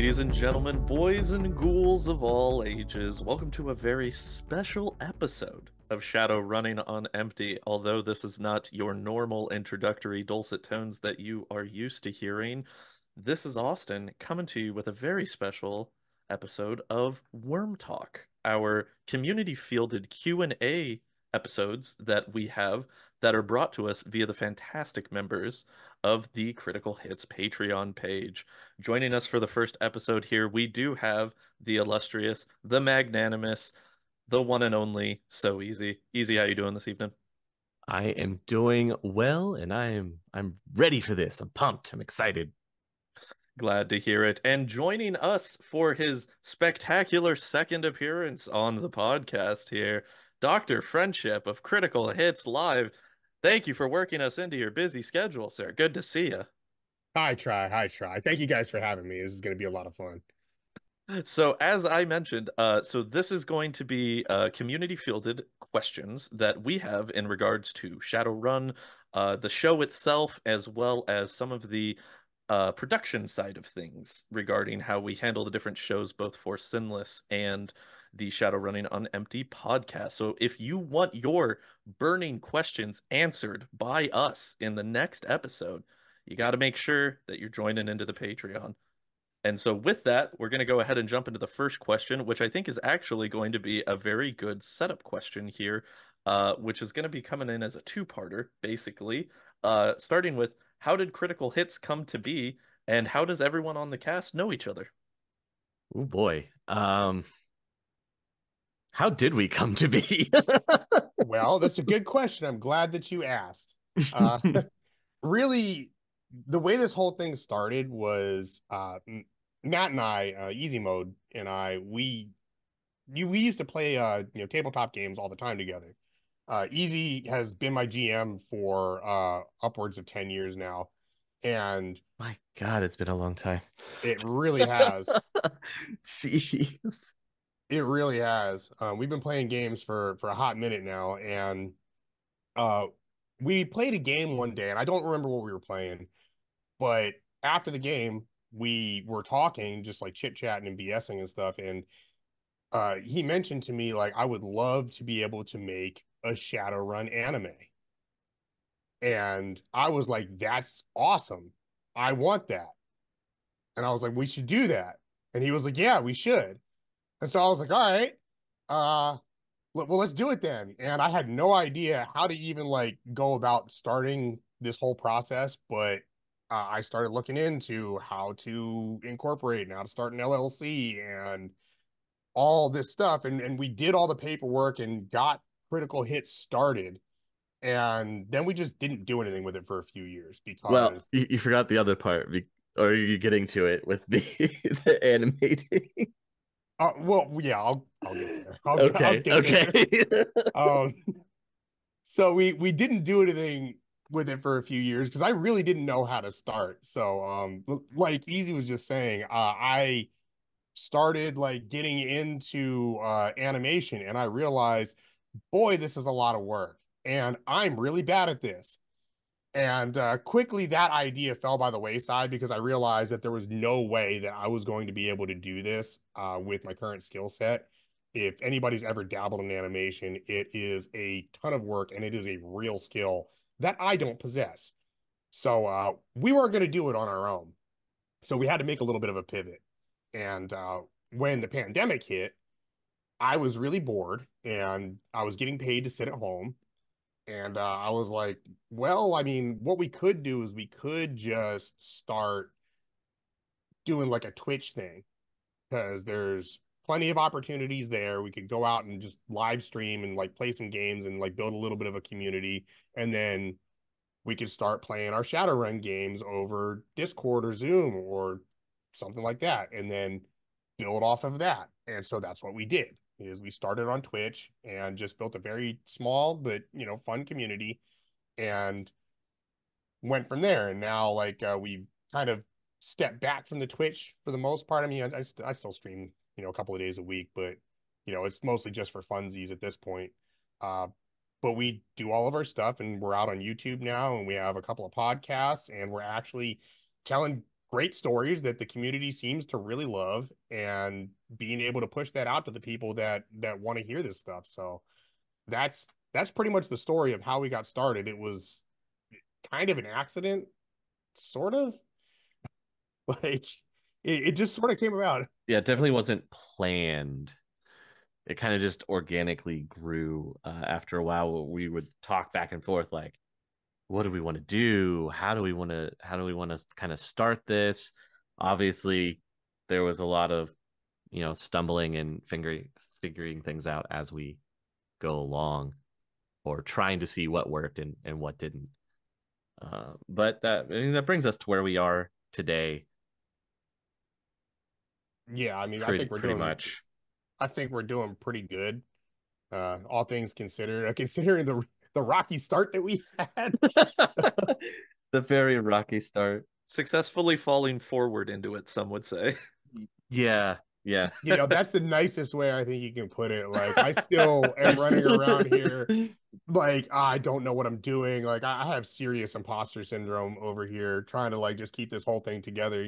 Ladies and gentlemen, boys and ghouls of all ages, welcome to a very special episode of Shadowrunning on Empty. Although this is not your normal introductory dulcet tones that you are used to hearing, this is Austin coming to you with a very special episode of Wyrm Talk, our community-fielded Q&A episodes that we have that are brought to us via the fantastic members of the Critical Hits Patreon page. Joining us for the first episode here, we do have the illustrious, the magnanimous, the one and only So Easy. Easy, how you doing this evening? I am doing well, and I'm ready for this. I'm pumped. I'm excited. Glad to hear it. And joining us for his spectacular second appearance on the podcast here, Dr. Friendship of Critical Hits Live. Thank you for working us into your busy schedule, sir. Good to see you. Hi, try. Thank you guys for having me. This is going to be a lot of fun. So as I mentioned, so this is going to be community fielded questions that we have in regards to Shadowrun, the show itself, as well as some of the production side of things regarding how we handle the different shows, both for Sinless and the Shadowrunning on Empty podcast. So if you want your burning questions answered by us in the next episode, you got to make sure that you're joining into the Patreon. And so, with that, we're going to go ahead and jump into the first question, which I think is actually going to be a very good setup question here, which is going to be coming in as a two-parter, basically. Starting with, how did Critical Hits come to be, and how does everyone on the cast know each other? Oh boy. How did we come to be? Well, that's a good question. I'm glad that you asked. Uh, really, the way this whole thing started was Matt and I, Easy Mode, and we used to play tabletop games all the time together. Easy has been my GM for upwards of 10 years now, and My God, it's been a long time. it really has. Gee. It really has. We've been playing games for a hot minute now, and uh, we played a game one day, and I don't remember what we were playing, but after the game, we were talking, just like chit chatting and BSing and stuff, and he mentioned to me like I would love to be able to make a Shadowrun anime, and I was like, "That's awesome! I want that." And I was like, "We should do that," and he was like, "Yeah, we should." And so I was like, "All right, uh, well, let's do it then." And I had no idea how to even like go about starting this whole process, but I started looking into how to incorporate and how to start an LLC and all this stuff. And we did all the paperwork and got Critical Hits started. And then we just didn't do anything with it for a few years Well, because you forgot the other part, or are you getting to it with the the animating? well, yeah, I'll get there. I'll Okay, get there. okay. Um, so we didn't do anything with it for a few years because I really didn't know how to start. So like Easy was just saying, I started like getting into animation and I realized, boy, this is a lot of work and I'm really bad at this. And quickly that idea fell by the wayside because I realized that there was no way that I was going to be able to do this with my current skill set. If anybody's ever dabbled in animation, it is a ton of work and it is a real skill that I don't possess. So we weren't going to do it on our own. So we had to make a little bit of a pivot. And when the pandemic hit, I was really bored and I was getting paid to sit at home. And I was like, well, I mean, what we could do is we could just start doing like a Twitch thing because there's plenty of opportunities there. We could go out and just live stream and like play some games and like build a little bit of a community. And then we could start playing our Shadowrun games over Discord or Zoom or something like that. And then build off of that. And so that's what we did is we started on Twitch and just built a very small but fun community and went from there. And now like we kind of stepped back from the Twitch for the most part. I mean, I still stream a couple of days a week, but it's mostly just for funsies at this point. But we do all of our stuff and we're out on YouTube now and we have a couple of podcasts and we're actually telling great stories that the community seems to really love, and being able to push that out to the people that want to hear this stuff. So that's pretty much the story of how we got started. It was kind of an accident, sort of like it just sort of came about. Yeah, it definitely wasn't planned. It kind of just organically grew. After a while, we would talk back and forth like, what do we want to do? How do we want to kind of start this? Obviously, there was a lot of, stumbling and figuring things out as we go along, or trying to see what worked and what didn't. But that brings us to where we are today. Yeah, I mean, Pretty much. I think we're doing pretty good. All things considered, considering the rocky start that we had. The very rocky start. Successfully falling forward into it, some would say. Yeah, yeah. That's the nicest way I think you can put it. Like, I still am running around here like I don't know what I'm doing. Like, I have serious imposter syndrome over here trying to like just keep this whole thing together.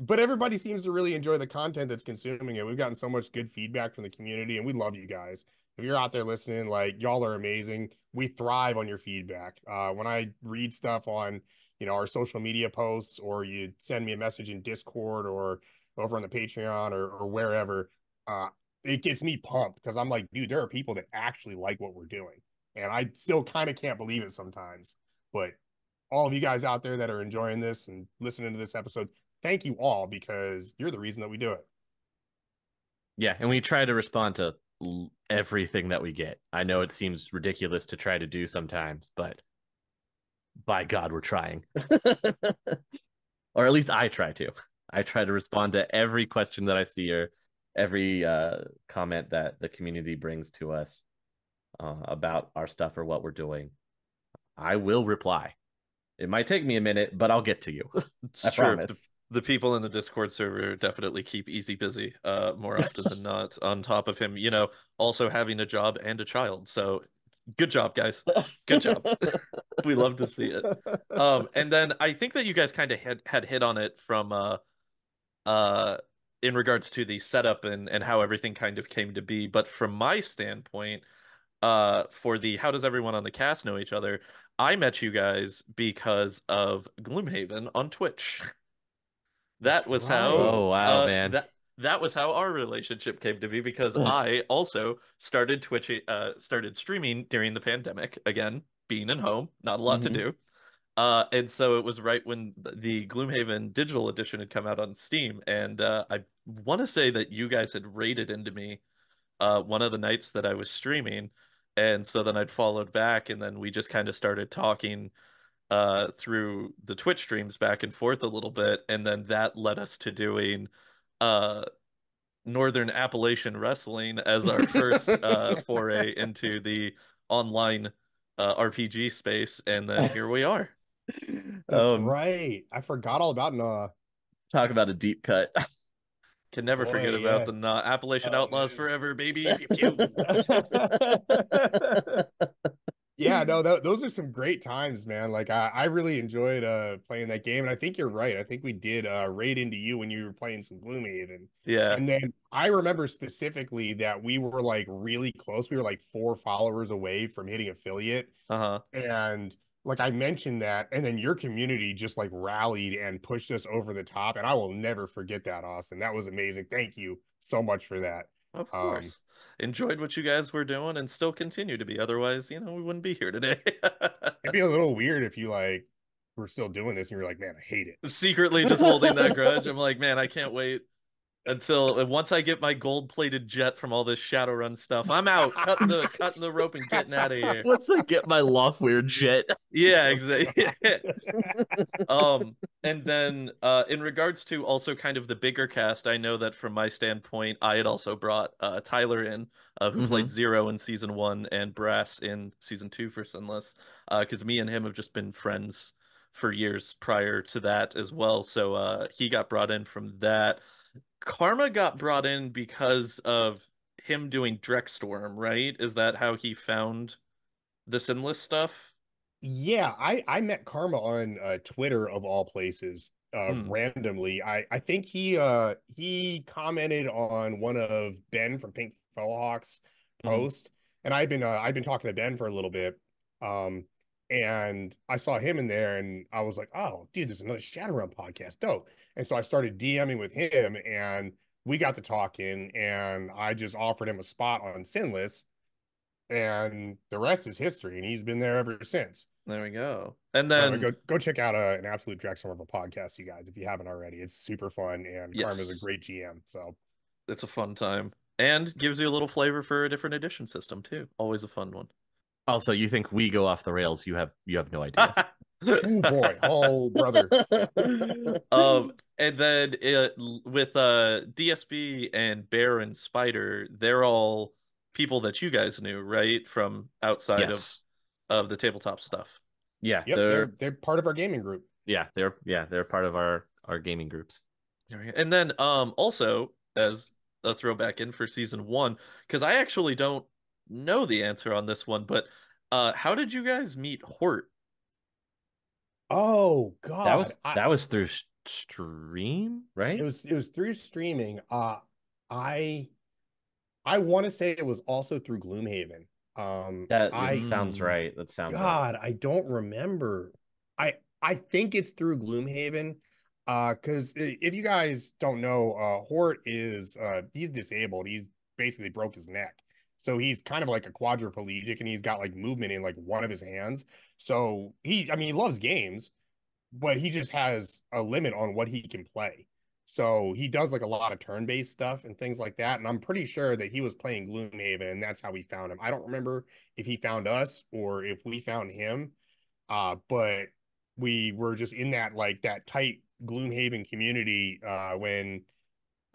But everybody seems to really enjoy the content that's consuming it. We've gotten so much good feedback from the community, and we love you guys. If you're out there listening, like, y'all are amazing. We thrive on your feedback. When I read stuff on, our social media posts, or you send me a message in Discord or over on the Patreon or wherever, uh, it gets me pumped because I'm like, dude, there are people that actually like what we're doing. And I still kind of can't believe it sometimes. But all of you guys out there that are enjoying this and listening to this episode, thank you all, because you're the reason that we do it. Yeah, and we try to respond to everything that we get. I know it seems ridiculous to try to do sometimes, but by God, we're trying. Or at least I try to. I try to respond to every question that I see, or every comment that the community brings to us about our stuff or what we're doing. I will reply. It might take me a minute, but I'll get to you. It's I true. promise. The people in the Discord server definitely keep Easy busy, more often than not, on top of him, also having a job and a child. So good job, guys. Good job. We love to see it. And then I think that you guys kind of had hit on it from uh in regards to the setup and how everything kind of came to be. But from my standpoint, for the how does everyone on the cast know each other, I met you guys because of Gloomhaven on Twitch. That's That was how right. Oh wow, man. that was how our relationship came to be, because I also started streaming during the pandemic, again, being at home, not a lot to do. And so it was right when the Gloomhaven digital edition had come out on Steam, and I want to say that you guys had raided into me one of the nights that I was streaming, and so then I'd followed back, and then we just kind of started talking through the Twitch streams back and forth a little bit, and then that led us to doing uh Northern Appalachian Wrestling as our first foray into the online RPG space, and then here we are. That's right. I forgot all about Noah. Talk about a deep cut. Can never forget Boy, about yeah. the Appalachian Oh, Outlaws man. forever, baby. Pew pew. Yeah, no, those are some great times, man. Like, I really enjoyed playing that game, and I think you're right. I think we did raid into you when you were playing some Gloomhaven. Yeah. And then I remember specifically that we were like really close. We were like 4 followers away from hitting affiliate. Uh-huh. And like I mentioned that, and then your community just like rallied and pushed us over the top. And I will never forget that, Austin. That was amazing. Thank you so much for that. Of Um, course. Enjoyed what you guys were doing and still continue to be. Otherwise, we wouldn't be here today. it'd be a little weird if you like were still doing this and you're like, man, I hate it. Secretly just holding that grudge. I'm like, man, I can't wait until once I get my gold-plated jet from all this Shadowrun stuff. I'm out, cutting the rope and getting out of here. Once I get my Loftweird jet. Yeah, exactly. And then in regards to also kind of the bigger cast, I know that from my standpoint, I had also brought Tyler in, who played Zero in season 1 and Brass in season 2 for Sinless, because me and him have just been friends for years prior to that as well. So he got brought in from that. Karma got brought in because of him doing Drexstorm, right? Is that how he found the Sinless stuff? Yeah, I met Karma on Twitter of all places, Hmm. randomly. I think he commented on one of Ben from Pink Fellhawk's Hmm. post, and I've been talking to Ben for a little bit. Um and I saw him in there and I was like, "Oh, dude, there's another Shadowrun podcast. Dope." And so I started DMing with him and we got to talking and I just offered him a spot on Sinless and the rest is history and he's been there ever since. There we go. And So then go check out an absolute Drexler of a podcast, you guys, if you haven't already. It's super fun, and Karma's a yes, great GM. So it's a fun time and gives you a little flavor for a different edition system too. Always a fun one. Also, you think we go off the rails? You have no idea. oh boy, oh brother. And then with DSB and Bear and Spider, they're all people that you guys knew, right? From outside Yes. of the tabletop stuff. Yeah, Yep, they're part of our gaming group. they're part of our gaming groups. And then also as a throwback in for season one, because I actually don't know the answer on this one, but how did you guys meet Hort? Oh That God. was that was through stream, right? It was through streaming. I I want to say it was also through Gloomhaven. That I sounds Mm, right. That sounds right. God, I don't remember. I think it's through Gloomhaven. Because if you guys don't know, Hort is he's disabled. He's basically broke his neck. So he's kind of like a quadriplegic and he's got like movement in like one of his hands. So I mean, he loves games, but he just has a limit on what he can play. So he does like a lot of turn-based stuff and things like that. And I'm pretty sure that he was playing Gloomhaven and that's how we found him. I don't remember if he found us or if we found him. But we were just in that like that tight Gloomhaven community when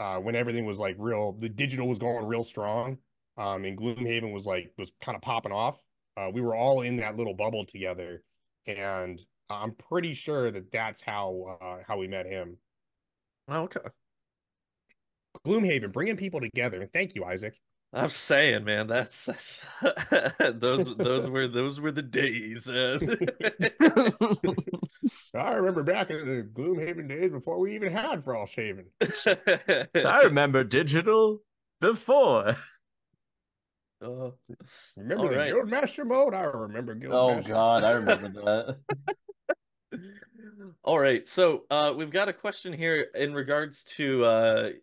everything was like real, the digital was going real strong. And Gloomhaven was kind of popping off. We were all in that little bubble together, and I'm pretty sure that that's how we met him. okay. Gloomhaven, bringing people together, and thank you, Isaac. I'm saying, man, that's those were the days. I remember back in the Gloomhaven days before we even had Frost Haven. I remember digital before. Uh, Remember all the right. Guildmaster mode? I remember Oh Guildmaster. God, I remember that. All right. So, we've got a question here in regards to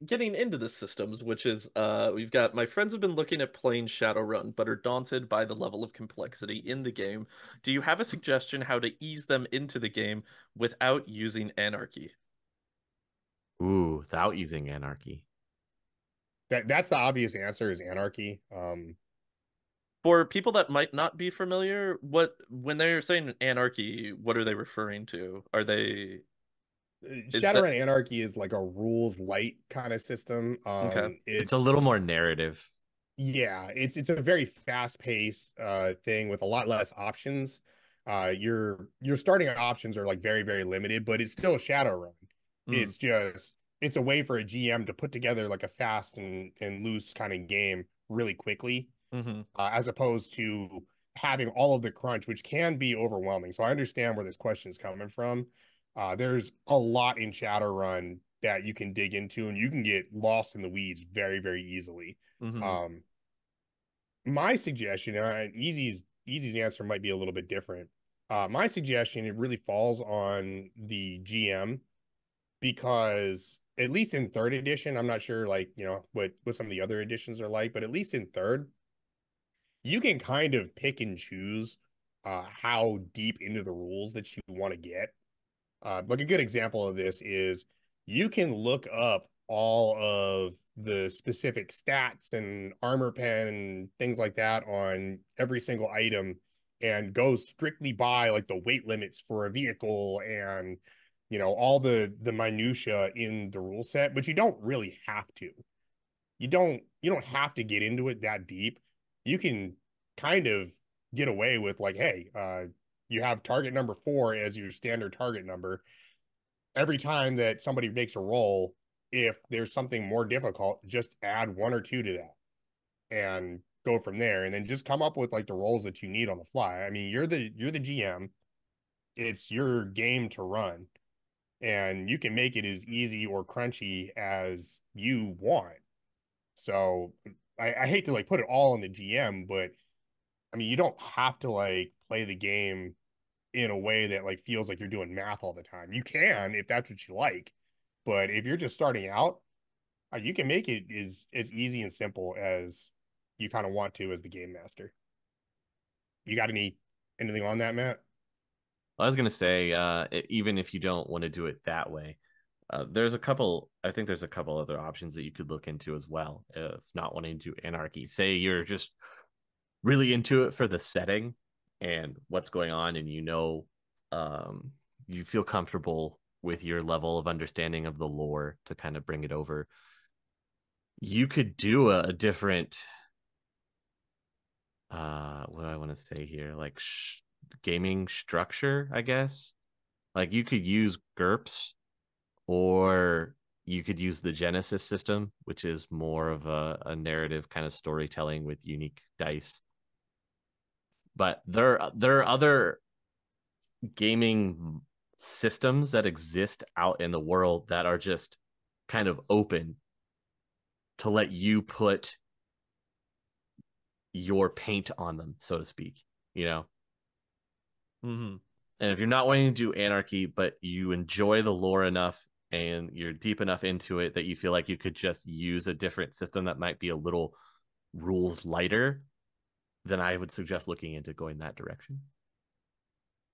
getting into the systems, which is we've got my friends have been looking at playing Shadowrun, but are daunted by the level of complexity in the game. Do you have a suggestion how to ease them into the game without using anarchy? Ooh, without using anarchy. That's the obvious answer is anarchy. For people that might not be familiar, what when they're saying anarchy, what are they referring to? Are they is that Shadowrun Anarchy is like a rules light kind of system. okay? It's a little more narrative. Yeah, it's a very fast-paced thing with a lot less options. Your starting options are like very, very limited, but it's still Shadowrun. Mm, It's a way for a GM to put together like a fast and loose kind of game really quickly, hmm as opposed to having all of the crunch, which can be overwhelming. So I understand where this question is coming from. There's a lot in Shadowrun that you can dig into, and you can get lost in the weeds very, very easily. hmm Um, my suggestion, and Easy's answer might be a little bit different. My suggestion, it really falls on the GM because at least in third edition, I'm not sure like, what some of the other editions are like, but at least in third, you can kind of pick and choose how deep into the rules that you want to get. Like a good example of this is you can look up all of the specific stats and armor pen and things like that on every single item and go strictly by like the weight limits for a vehicle and all the minutia in the rule set, but you don't really have to. You don't have to get into it that deep. You can kind of get away with like, hey, you have target number 4 as your standard target number. Every time that somebody makes a roll, if there's something more difficult, just add 1 or 2 to that. And go from there, and then just come up with like the roles that you need on the fly. I mean, you're the GM. It's your game to run, and you can make it as easy or crunchy as you want. So I hate to like put it all on the GM, but I mean, you don't have to like play the game in a way that like feels like you're doing math all the time. You can if that's what you like, but if you're just starting out, you can make it as easy and simple as you kind of want to as the game master. You got anything on that, Matt? I was gonna say, even if you don't want to do it that way, there's a couple. I think there's a couple other options that you could look into as well. If not wanting to do anarchy, say you're just really into it for the setting and what's going on, and um, you feel comfortable with your level of understanding of the lore to kind of bring it over. You could do a different, what do I want to say here, like gaming structure, I guess. Like you could use GURPS, or you could use the Genesis system, which is more of a narrative kind of storytelling with unique dice. But there are other gaming systems that exist out in the world that are just kind of open to let you put your paint on them, so to speak, you know? Mm-hmm. And if you're not wanting to do anarchy, but you enjoy the lore enough and you're deep enough into it that you feel like you could just use a different system that might be a little rules lighter, then I would suggest looking into going that direction.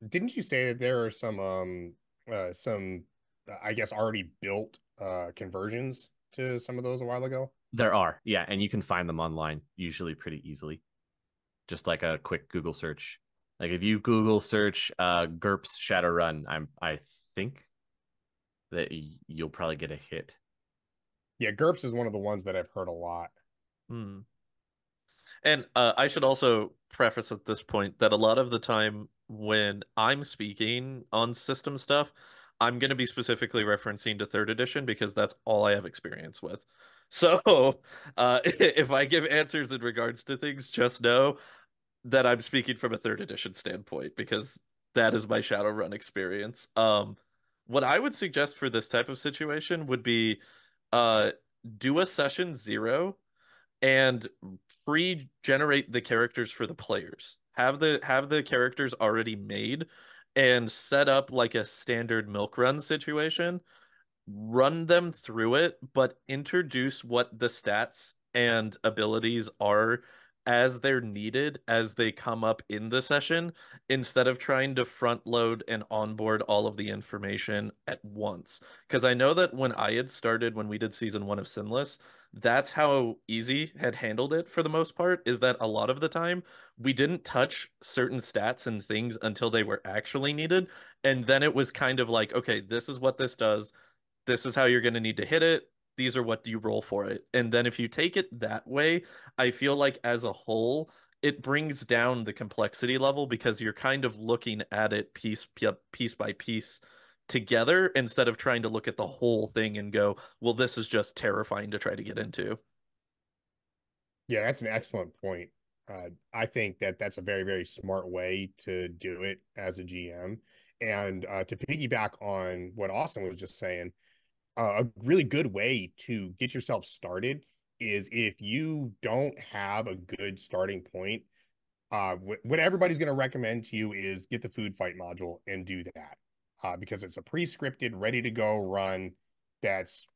Didn't you say that there are some I guess already built conversions to some of those a while ago? There are, yeah, and you can find them online usually pretty easily. Just like a quick Google search. Like if you Google search GURPS Shadowrun, I think that you'll probably get a hit. Yeah, GURPS is one of the ones that I've heard a lot. Mm. And I should also preface at this point that a lot of the time when I'm speaking on system stuff, I'm going to be specifically referencing to third edition because that's all I have experience with. So, if I give answers in regards to things, just know that I'm speaking from a third edition standpoint because that is my Shadowrun experience. What I would suggest for this type of situation would be uh, do a session 0 and pre-generate the characters for the players. Have the characters already made and set up like a standard milk run situation, run them through it, but introduce what the stats and abilities are as they're needed as they come up in the session instead of trying to front load and onboard all of the information at once. Because I know that when I had started, when we did season 1 of Sinless, that's how Easy had handled it for the most part, is that a lot of the time we didn't touch certain stats and things until they were actually needed. And then it was kind of like, okay, this is what this does, this is how you're going to need to hit it. These are what you roll for it. And then if you take it that way, I feel like as a whole, it brings down the complexity level because you're kind of looking at it piece by piece together instead of trying to look at the whole thing and go, well, this is just terrifying to try to get into. Yeah, that's an excellent point. I think that that's a very, very smart way to do it as a GM. And to piggyback on what Austin was just saying, a really good way to get yourself started is if you don't have a good starting point, what everybody's going to recommend to you is get the food fight module and do that because it's a pre-scripted, ready to go run that's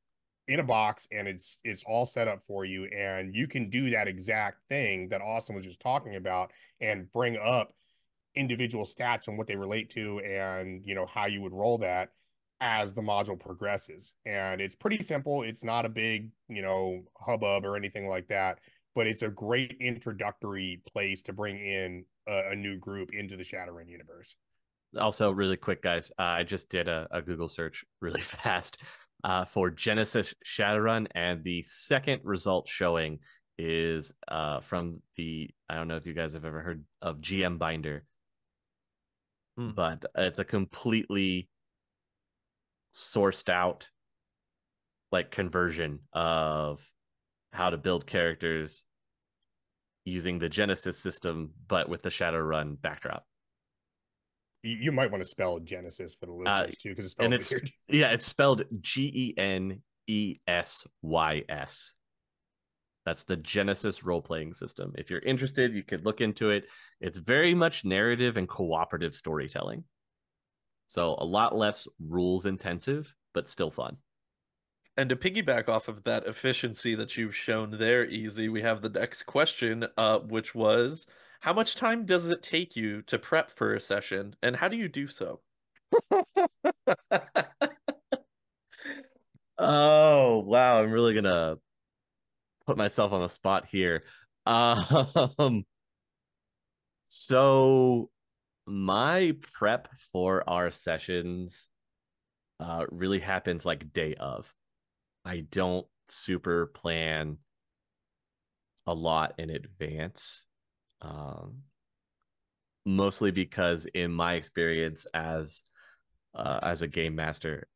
in a box and it's all set up for you, and you can do that exact thing that Austin was just talking about and bring up individual stats and what they relate to, and how you would roll that as the module progresses. And it's pretty simple. It's not a big hubbub or anything like that, but it's a great introductory place to bring in a new group into the Shadowrun universe. Also, really quick, guys, I just did a Google search really fast for Genesis Shadowrun, and the second result showing is from the, I don't know if you guys have ever heard of GM Binder, Hmm. but it's a completely sourced out like conversion of how to build characters using the Genesis system, but with the Shadowrun backdrop. You might want to spell Genesis for the listeners too, because it's spelled And weird. it's spelled Genesys. That's the Genesis role-playing system. If you're interested, you could look into it. It's very much narrative and cooperative storytelling. So a lot less rules intensive, but still fun. And to piggyback off of that efficiency that you've shown there, Easy, we have the next question, which was, how much time does it take you to prep for a session, and how do you do so? Oh, wow. I'm really gonna put myself on the spot here. Um, so my prep for our sessions really happens like day of. I don't super plan a lot in advance. Mostly because in my experience as a game master,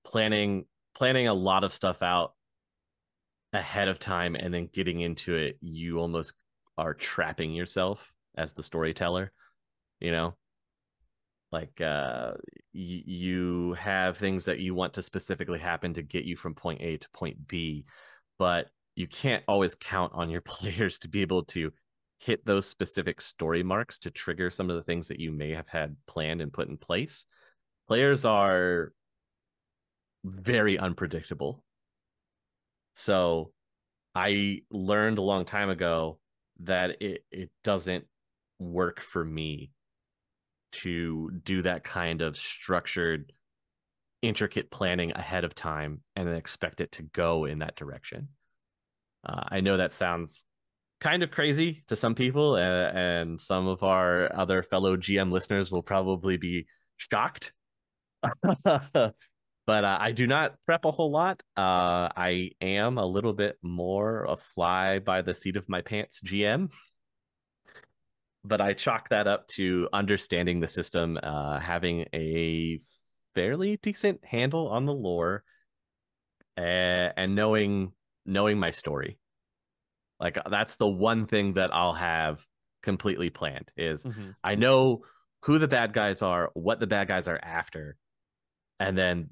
planning a lot of stuff out ahead of time and then getting into it, you almost are trapping yourself as the storyteller, you know? Like you have things that you want to specifically happen to get you from point A to point B, but you can't always count on your players to be able to hit those specific story marks to trigger some of the things that you may have had planned and put in place. Players are very unpredictable. So I learned a long time ago that it doesn't work for me to do that kind of structured, intricate planning ahead of time and then expect it to go in that direction. I know that sounds kind of crazy to some people, and some of our other fellow GM listeners will probably be shocked. But I do not prep a whole lot. I am a little bit more a fly by the seat of my pants GM, but I chalk that up to understanding the system, having a fairly decent handle on the lore, and knowing my story. Like that's the one thing that I'll have completely planned is I know who the bad guys are, what the bad guys are after, and then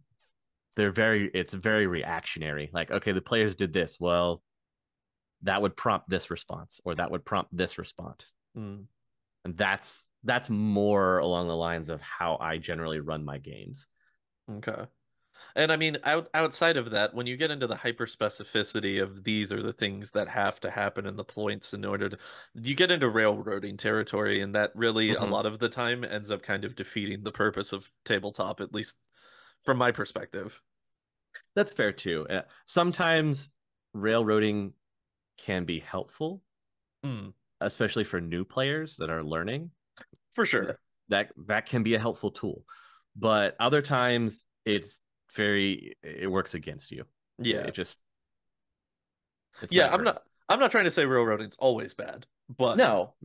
it's very reactionary. Like, okay, the players did this. Well, that would prompt this response, or that would prompt this response. And that's more along the lines of how I generally run my games. Okay. And I mean, outside of that, when you get into the hyper specificity of these are the things that have to happen in the points in order to, you get into railroading territory, and that really a lot of the time ends up kind of defeating the purpose of tabletop, at least from my perspective. That's fair too. Sometimes railroading can be helpful, especially for new players that are learning. For sure. That can be a helpful tool. But other times it works against you. Yeah. It's yeah, I'm not trying to say railroading's always bad, but no,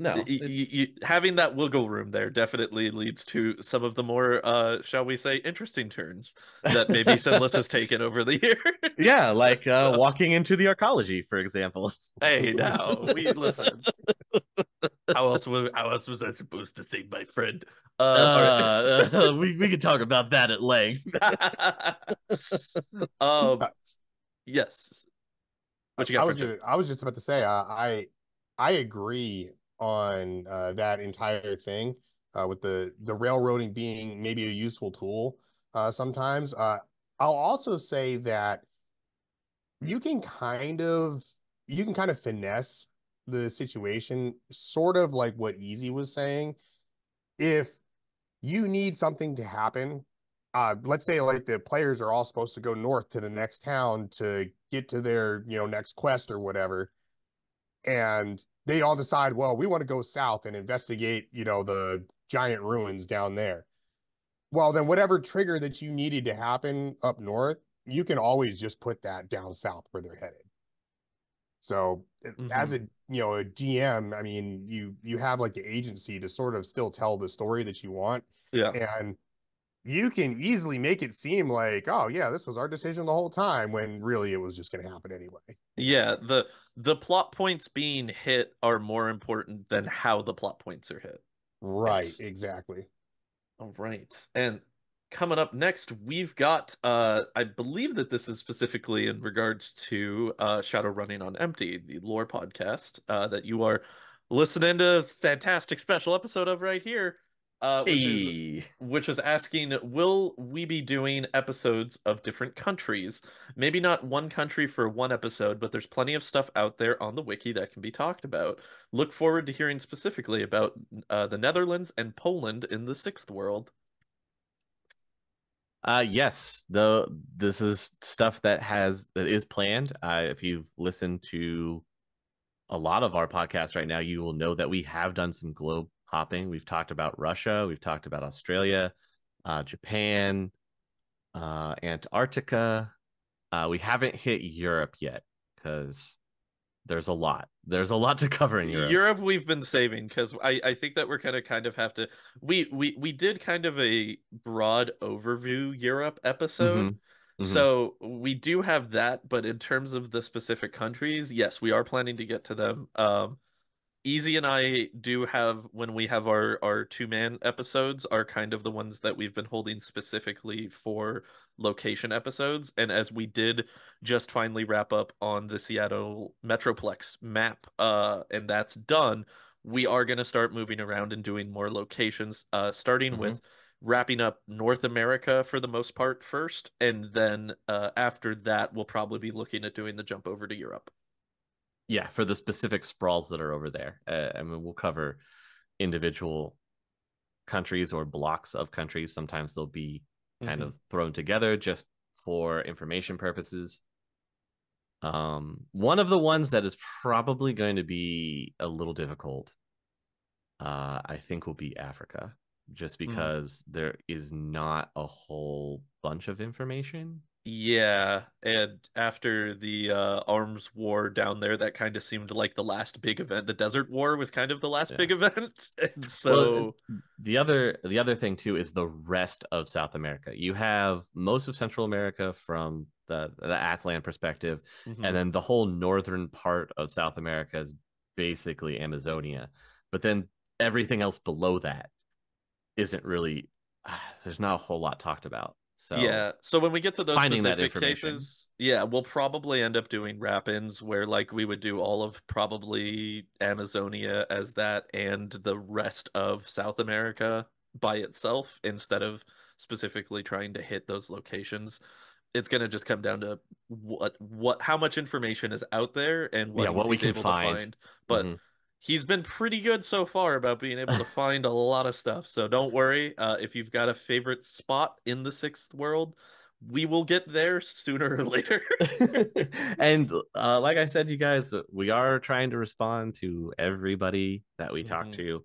having that wiggle room there definitely leads to some of the more, shall we say, interesting turns that maybe Sinless has taken over the years. Yeah, like walking into the arcology, for example. Hey, now we listen. How else was I supposed to sing, my friend? All right. we could talk about that at length. Yes. What you got for I was just about to say, I agree on that entire thing with the railroading being maybe a useful tool sometimes. I'll also say that you can kind of finesse the situation, sort of like what Easy was saying. If you need something to happen, let's say like the players are all supposed to go north to the next town to get to their, next quest or whatever, and they all decide, well, we want to go south and investigate, the giant ruins down there. Well, then whatever trigger that you needed to happen up north, you can always just put that down south where they're headed. So as a a GM, I mean, you have like the agency to sort of still tell the story that you want. Yeah. And you can easily make it seem like, oh yeah, this was our decision the whole time, when really it was just going to happen anyway. Yeah, the plot points being hit are more important than how the plot points are hit. Right, Yes. exactly. All right. And coming up next, we've got I believe that this is specifically in regards to Shadowrunning on Empty, the lore podcast that you are listening to a fantastic special episode of right here, which is Hey. asking, will we be doing episodes of different countries? Maybe not one country for one episode, but there's plenty of stuff out there on the wiki that can be talked about. Look forward to hearing specifically about the Netherlands and Poland in the Sixth World. Yes, this is stuff that is planned. If you've listened to a lot of our podcasts right now, you will know that we have done some globe hopping. We've talked about Russia, we've talked about Australia, Japan, Antarctica. We haven't hit Europe yet because there's a lot. There's a lot to cover in Europe. Europe we've been saving because I think that we're gonna kind of have to we did kind of a broad overview Europe Hmm. episode. Hmm. So we do have that, but in terms of the specific countries, yes, we are planning to get to them. Easy and I do have, when we have our two-man episodes, are kind of the ones that we've been holding specifically for location episodes. And as we did just finally wrap up on the Seattle Metroplex map, and that's done, we are going to start moving around and doing more locations, starting Hmm. with wrapping up North America for the most part first, and then after that, we'll probably be looking at doing the jump over to Europe. Yeah, for the specific sprawls that are over there. I mean, we'll cover individual countries or blocks of countries. Sometimes they'll be kind Hmm. of thrown together just for information purposes. One of the ones that is probably going to be a little difficult, I think, will be Africa, just because there is not a whole bunch of information. Yeah, and after the arms war down there, that kind of seemed like the last big event. The Desert War was kind of the last Yeah. big event. And Well, so, the other thing too is the rest of South America. You have most of Central America from the Atlan perspective, and mhm. then the whole northern part of South America is basically Amazonia. But then everything else below that isn't really. There's not a whole lot talked about. So Yeah, so when we get to those finding that specific information. cases, yeah, we'll probably end up doing wrap-ins where like we would do all of probably Amazonia as that and the rest of South America by itself instead of specifically trying to hit those locations. It's going to just come down to what how much information is out there and what Yeah, what we Easy's can able to find. find. But Hmm. he's been pretty good so far about being able to find a lot of stuff. So don't worry. If you've got a favorite spot in the Sixth World, we will get there sooner or later. And like I said, you guys, we are trying to respond to everybody that we talk Mhm. to.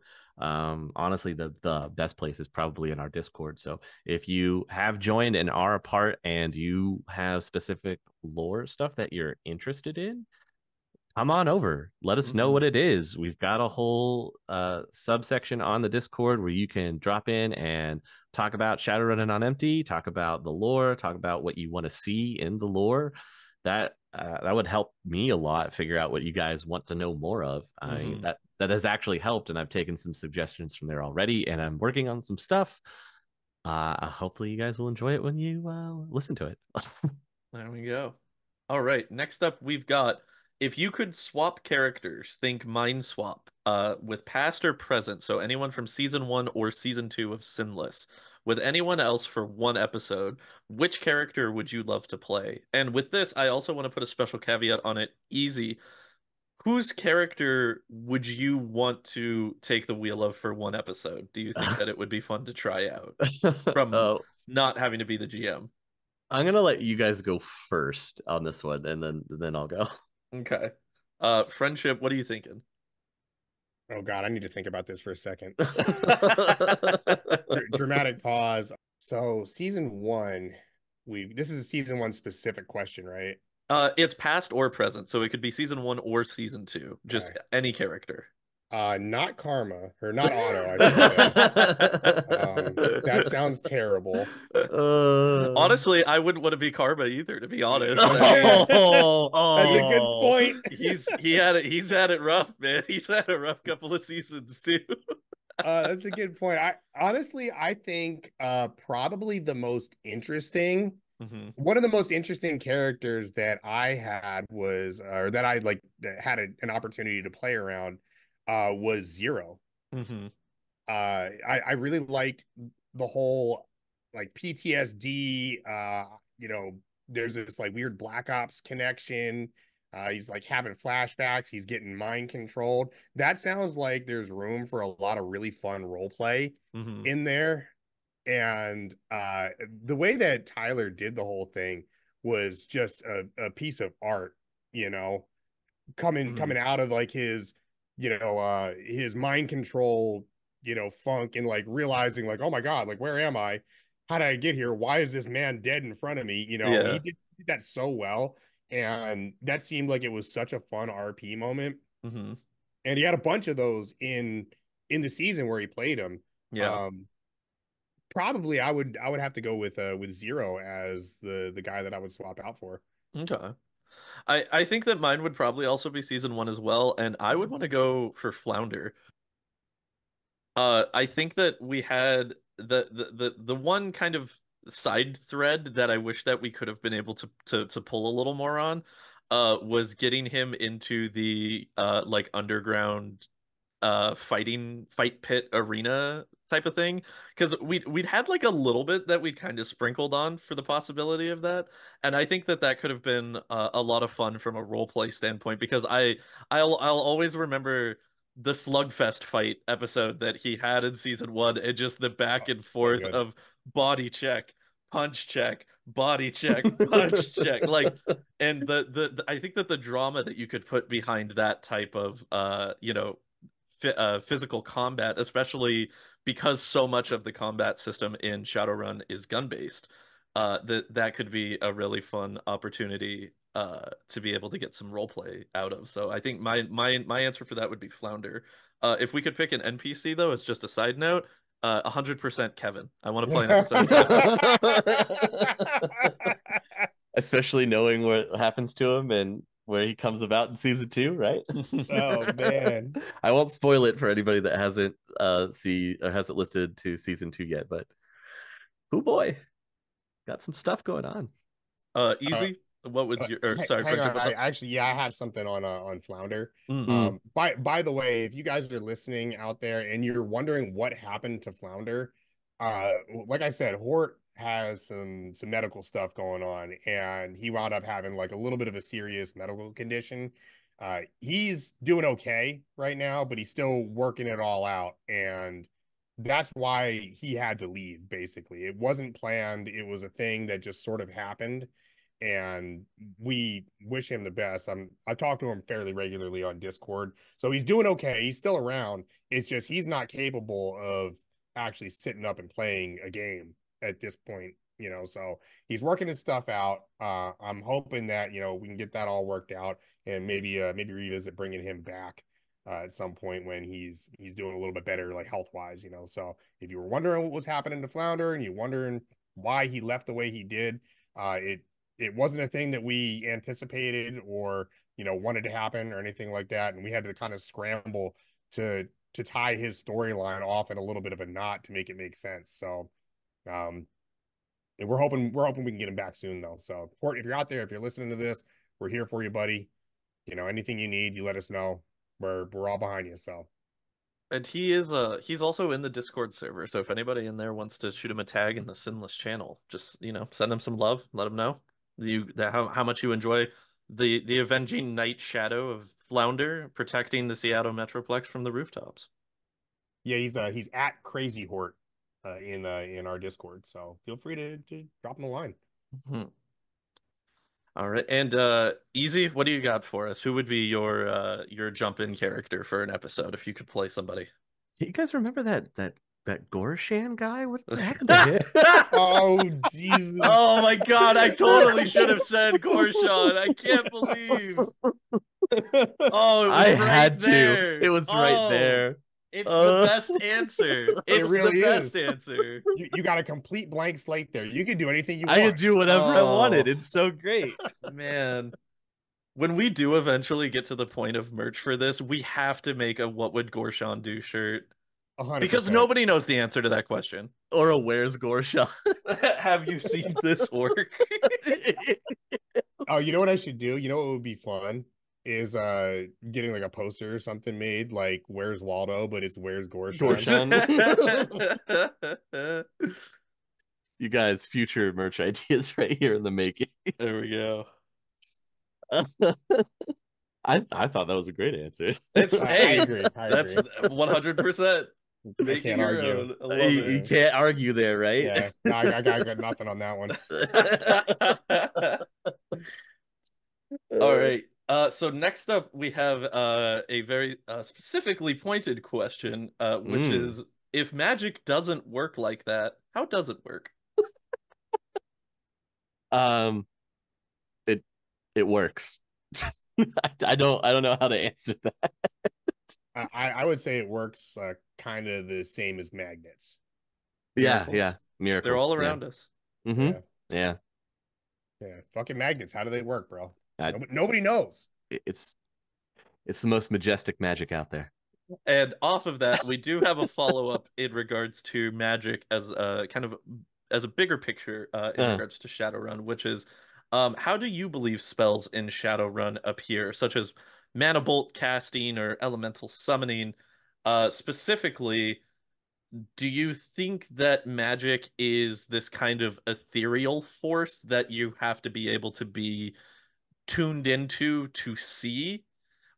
Honestly, the best place is probably in our Discord. So if you have joined and are a part and you have specific lore stuff that you're interested in, come on over. Let us know Mhm. what it is. We've got a whole subsection on the Discord where you can drop in and talk about Shadowrunning on Empty, talk about the lore, talk about what you want to see in the lore. That would help me a lot figure out what you guys want to know more of. Mhm. That has actually helped, and I've taken some suggestions from there already, and I'm working on some stuff. Hopefully, you guys will enjoy it when you listen to it. There we go. All right, next up we've got, if you could swap characters, think mind swap, with past or present, so anyone from season 1 or season 2 of Sinless, with anyone else for one episode, which character would you love to play? And with this, I also want to put a special caveat on it. Easy. Whose character would you want to take the wheel of for one episode? Do you think that it would be fun to try out from Oh, not having to be the GM? I'm gonna let you guys go first on this one, and then I'll go. Okay. Friendship, what are you thinking? Oh God, I need to think about this for a second. Dramatic pause. So season one, we this is a season one specific question, right? It's past or present, so it could be season 1 or season 2, just Okay. any character. Not Karma or not Auto, I should say. That sounds terrible. Honestly, I wouldn't want to be Karma either, to be honest. I mean, That's a good point. he's had it rough, man. He's had a rough couple of seasons too. That's a good point. I honestly, I think probably the most interesting, one of the most interesting characters that I had was, or that I like had an opportunity to play around, was Zero. I really liked the whole like PTSD. There's this like weird Black Ops connection. He's like having flashbacks. He's getting mind controlled. That sounds like there's room for a lot of really fun role play in there. And the way that Tyler did the whole thing was just a piece of art, you know, coming out of like his mind control, funk, and like realizing like, oh my God, like where am I? How did I get here? Why is this man dead in front of me? He did that so well. And that seemed like it was such a fun RP moment. And he had a bunch of those in the season where he played him. Probably I would have to go with Zero as the guy that I would swap out for. Okay. I think that mine would probably also be season 1 as well, and I would want to go for Flounder. I think that we had the one kind of side thread that I wish that we could have been able to pull a little more on, was getting him into the like underground fight pit arena type of thing, because we'd had like a little bit that we'd kind of sprinkled on for the possibility of that, and I think that that could have been a lot of fun from a role play standpoint, because I'll always remember the slugfest fight episode that he had in season 1, and just the back and forth of body check, punch check, body check, punch check, like, and the I think that the drama that you could put behind that type of physical combat, especially because so much of the combat system in Shadowrun is gun-based, that could be a really fun opportunity to be able to get some role play out of. So I think my answer for that would be Flounder. If we could pick an NPC though, it's just a side note, 100% Kevin. I want to play an episode of Kevin. Especially knowing what happens to him and where he comes about in season 2, right? Oh man. I won't spoil it for anybody that hasn't hasn't listed to season 2 yet, but oh boy, got some stuff going on. Easy. What would you? Or, sorry, hang on. Friendship, I have something on Flounder. Mm-hmm. By the way, if you guys are listening out there and you're wondering what happened to Flounder, like I said, Hort has some medical stuff going on, and he wound up having like a little bit of a serious medical condition. He's doing okay right now, but he's still working it all out, and that's why he had to leave. Basically, it wasn't planned. It was a thing that just sort of happened, and we wish him the best. I talk to him fairly regularly on Discord, so he's doing okay. He's still around. It's just he's not capable of actually sitting up and playing a game at this point, so he's working his stuff out. I'm hoping that we can get that all worked out, and maybe revisit bringing him back at some point when he's doing a little bit better, like health wise. So if you were wondering what was happening to Flounder and you're wondering why he left the way he did, it wasn't a thing that we anticipated or wanted to happen or anything like that, and we had to kind of scramble to tie his storyline off in a little bit of a knot to make it make sense. So and we're hoping we can get him back soon though. So Hort, if you're out there, if you're listening to this, we're here for you, buddy. Anything you need, you let us know. We're all behind you. So, and he's also in the Discord server, so if anybody in there wants to shoot him a tag in the Sinless channel, just send him some love, let him know how much you enjoy the avenging night shadow of Flounder protecting the Seattle Metroplex from the rooftops. Yeah, he's at Crazy Hort in our Discord, so feel free to drop him a line. All right, and Easy, what do you got for us? Who would be your jump-in character for an episode if you could play somebody? You guys remember that Gorshan guy? What happened to him? Oh Jesus! Oh my God! I totally should have said Gorshan. I can't believe. Oh, it was I right had there. to. It was right Oh, there. it's the best answer. It It's the really best is. answer. You got a complete blank slate there. You can do anything you I could want. do whatever I wanted. Oh, It's so great. man. When we do eventually get to the point of merch for this, we have to make a "What would Gorshan do" shirt because 100%. nobody knows the answer to that question. Or a where's Gorsha? Have you seen this orc? Oh, you know what I should do? You know what would be fun is getting like a poster or something made like "Where's Waldo," but it's "Where's Gorshan." You guys, future merch ideas right here in the making. There we go. I thought that was a great answer. It's I hey, agree. I that's agree. 100%. I Make it can't your argue. own. I love You it. can't argue there, right? Yeah, no, I got nothing on that one. All right. So next up we have a very specifically pointed question, which Mm. is if magic doesn't work like that, how does it work? Um, it works. I don't know how to answer that. I would say it works kind of the same as magnets. Yeah, Miracles. They're miracles. all Yeah. around us. Mm-hmm. Yeah, Yeah. yeah. Fucking magnets. How do they work, bro? I, Nobody knows. it's the most majestic magic out there. And off of that, we do have a follow-up in regards to magic as a kind of as a bigger picture in Uh, regards to Shadowrun, which is how do you believe spells in Shadowrun appear, such as mana bolt casting or elemental summoning? Specifically, do you think that magic is this kind of ethereal force that you have to be able to be tuned into to see?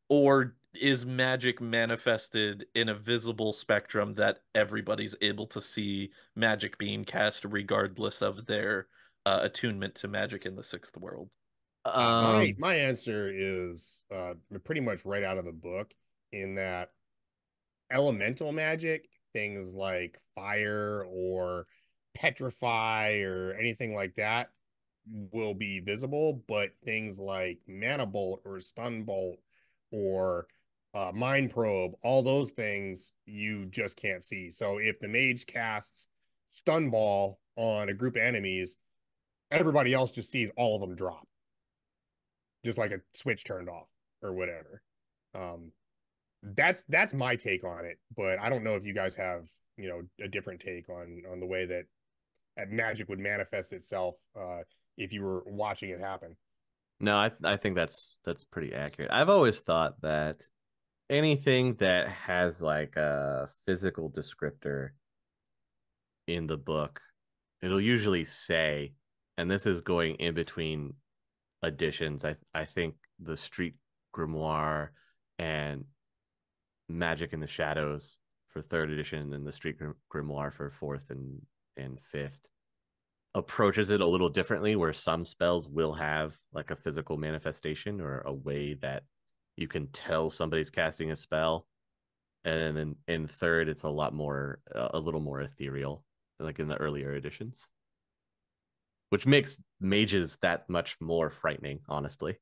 Or is magic manifested in a visible spectrum that everybody's able to see magic being cast regardless of their attunement to magic in the sixth world? My answer is pretty much right out of the book in that elemental magic, things like fire or petrify or anything like that will be visible, but things like mana bolt or stun bolt or mind probe, all those things you just can't see. So if the mage casts stun ball on a group of enemies, everybody else just sees all of them drop, just like a switch turned off or whatever. Um, that's my take on it, but I don't know if you guys have a different take on the way that magic would manifest itself if you were watching it happen. no, I think that's pretty accurate. I've always thought that anything that has like a physical descriptor in the book, it'll usually say, and this is going in between editions. I think the Street Grimoire and Magic in the Shadows for third edition and the Street Grimoire for fourth and fifth approaches it a little differently, where some spells will have like a physical manifestation or a way that you can tell somebody's casting a spell. And then in third, it's a little more ethereal, like in the earlier editions, which makes mages that much more frightening, honestly.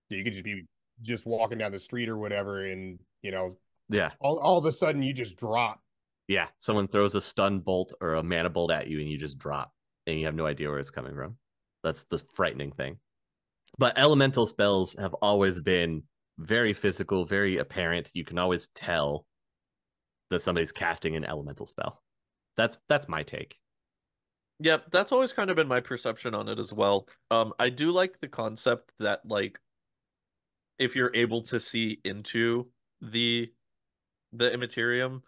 You could just walking down the street or whatever, and Yeah. all of a sudden you just drop. Yeah. Someone throws a stun bolt or a mana bolt at you and you just drop and you have no idea where it's coming from. That's the frightening thing. But elemental spells have always been very physical, very apparent. You can always tell that somebody's casting an elemental spell. That's my take. Yep, that's always kind of been my perception on it as well. I do like the concept that like if you're able to see into the immaterium,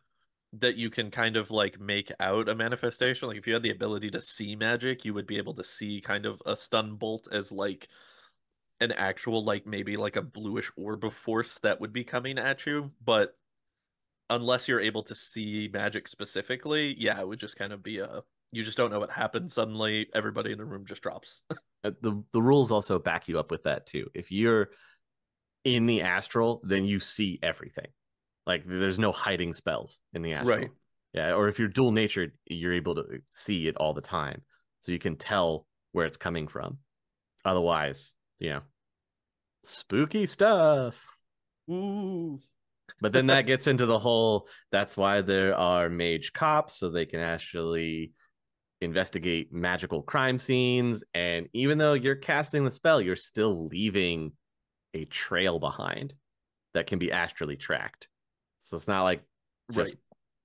that you can kind of like make out a manifestation. Like if you had the ability to see magic, you would be able to see kind of a stun bolt as like an actual like maybe like a bluish orb of force that would be coming at you. But unless you're able to see magic specifically, yeah, it would just kind of be a you just don't know what happens. Suddenly everybody in the room just drops. The rules also back you up with that too. If you're in the astral, then you see everything. Like there's no hiding spells in the astral. Right. Yeah, or if you're dual natured, you're able to see it all the time. So you can tell where it's coming from. Otherwise, Spooky stuff. Ooh. But then that gets into the whole, that's why there are mage cops, so they can actually investigate magical crime scenes. And even though you're casting the spell, you're still leaving a trail behind that can be astrally tracked. So it's not like just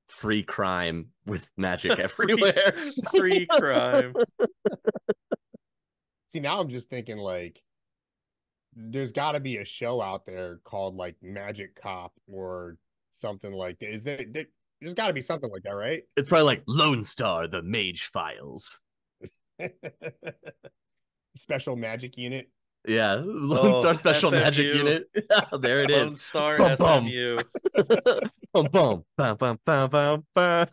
free crime with magic everywhere. Free crime. See, now I'm just thinking like there's got to be a show out there called like Magic Cop or something like that. There's got to be something like that, right? It's probably like Lone Star, the Mage Files. Special Magic Unit. Yeah, Lone Star Special SMU. Magic Unit. There it is. Lone Star Bum, SMU. Bum bum bum bum bum bum bum.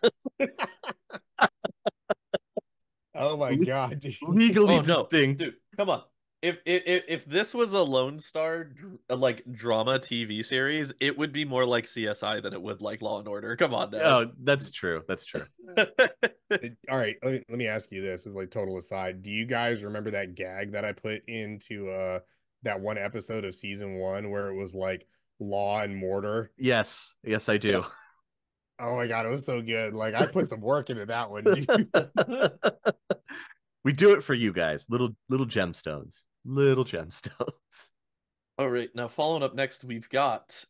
Oh my god, dude. Legally distinct. Dude, come on. If this was a Lone Star like drama TV series, it would be more like CSI than it would like Law and Order. Come on now. Oh, that's true. That's true. All right, let me ask you this as like total aside. Do you guys remember that gag that I put into that one episode of season 1 where it was like Law and Mortar? Yes, I do. Oh my god, it was so good. Like I put some work into that one, dude. We do it for you guys. Little gemstones. Little gemstones. All right, now following up next, we've got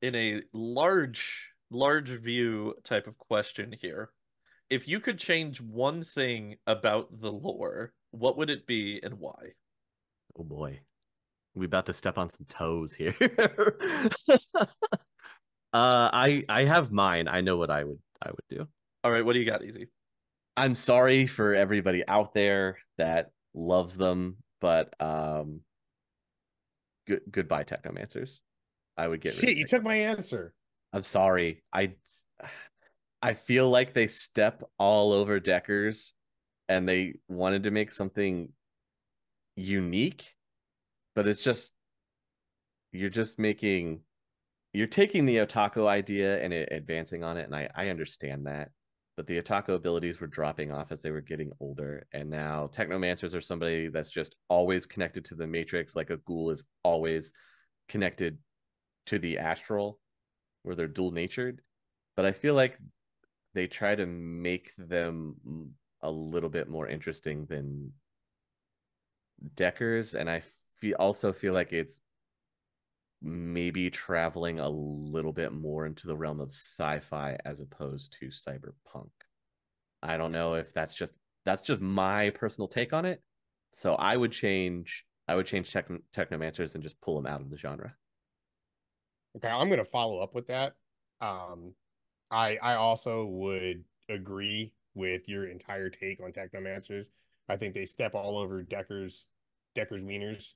in a large view type of question here. If you could change one thing about the lore, what would it be and why? Oh boy. We about to step on some toes here. I have mine. I know what I would do. All right, what do you got, Easy? I'm sorry for everybody out there that loves them, but goodbye Technomancers. I would get rid of you took my answer. I'm sorry. I feel like they step all over Deckers and they wanted to make something unique, but it's just you're taking the Otaku idea and advancing on it, and I understand that. But the Otaku abilities were dropping off as they were getting older, and now Technomancers are somebody that's just always connected to the Matrix, like a ghoul is always connected to the astral, where they're dual-natured. But I feel like they try to make them a little bit more interesting than Deckers, and I also feel like it's maybe traveling a little bit more into the realm of sci-fi as opposed to cyberpunk. I don't know if that's just my personal take on it. So I would change Technomancers and just pull them out of the genre. Okay, I'm gonna follow up with that. I also would agree with your entire take on Technomancers. I think they step all over Decker's wieners.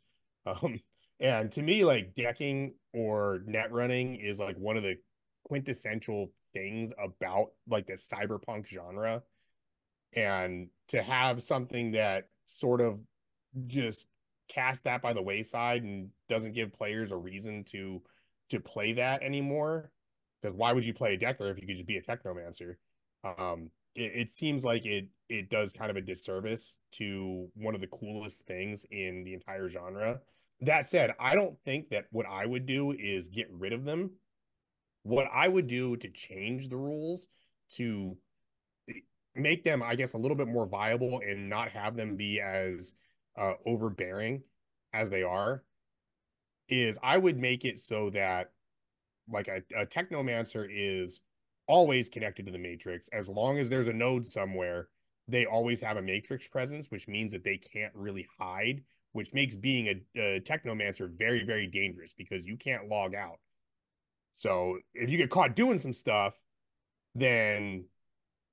And to me, like decking or net running is like one of the quintessential things about like the cyberpunk genre. And to have something that sort of just cast that by the wayside and doesn't give players a reason to play that anymore. Because why would you play a Decker if you could just be a Technomancer? It seems like it does kind of a disservice to one of the coolest things in the entire genre. That said, I don't think that what I would do is get rid of them. What I would do to change the rules to make them, I guess, a little bit more viable and not have them be as overbearing as they are, is I would make it so that like a Technomancer is always connected to the Matrix. As long as there's a node somewhere, they always have a Matrix presence, which means that they can't really hide, which makes being a Technomancer very, very dangerous because you can't log out. So if you get caught doing some stuff, then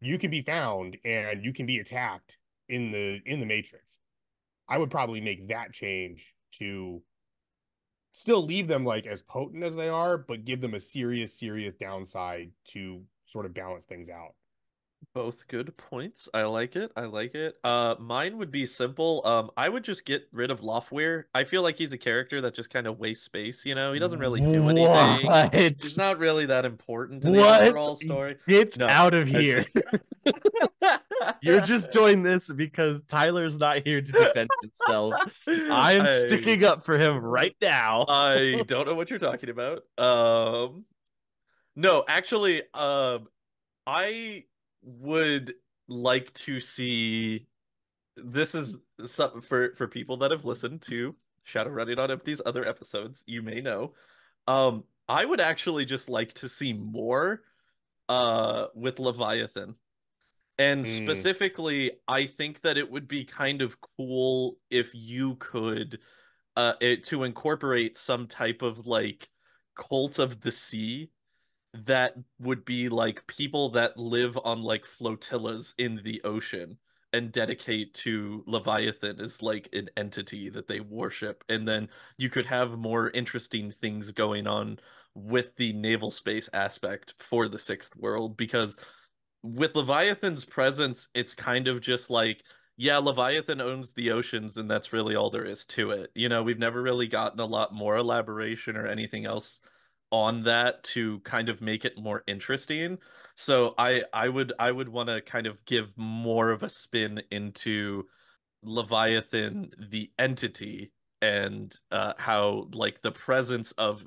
you can be found and you can be attacked in the Matrix. I would probably make that change to still leave them like as potent as they are, but give them a serious downside to sort of balance things out. Both good points. I like it. Mine would be simple. I would just get rid of Loftweir. I feel like he's a character that just kind of wastes space, you know? He doesn't really do anything. What? He's not really that important to the overall story. Get out of here. You're just doing this because Tyler's not here to defend himself. I am sticking up for him right now. I don't know what you're talking about. No, actually, I would like to see this is something for people that have listened to Shadowrunning on Empty's other episodes, you may know. I would actually just like to see more with Leviathan. And Mm, specifically, I think that it would be kind of cool if you could to incorporate some type of like cult of the sea that would be like people that live on like flotillas in the ocean and dedicate to Leviathan as like an entity that they worship. And then you could have more interesting things going on with the naval space aspect for the sixth world because with Leviathan's presence, it's kind of just like, yeah, Leviathan owns the oceans, and that's really all there is to it. You know, we've never really gotten a lot more elaboration or anything else on that to kind of make it more interesting. So I would want to kind of give more of a spin into Leviathan, the entity, and how like the presence of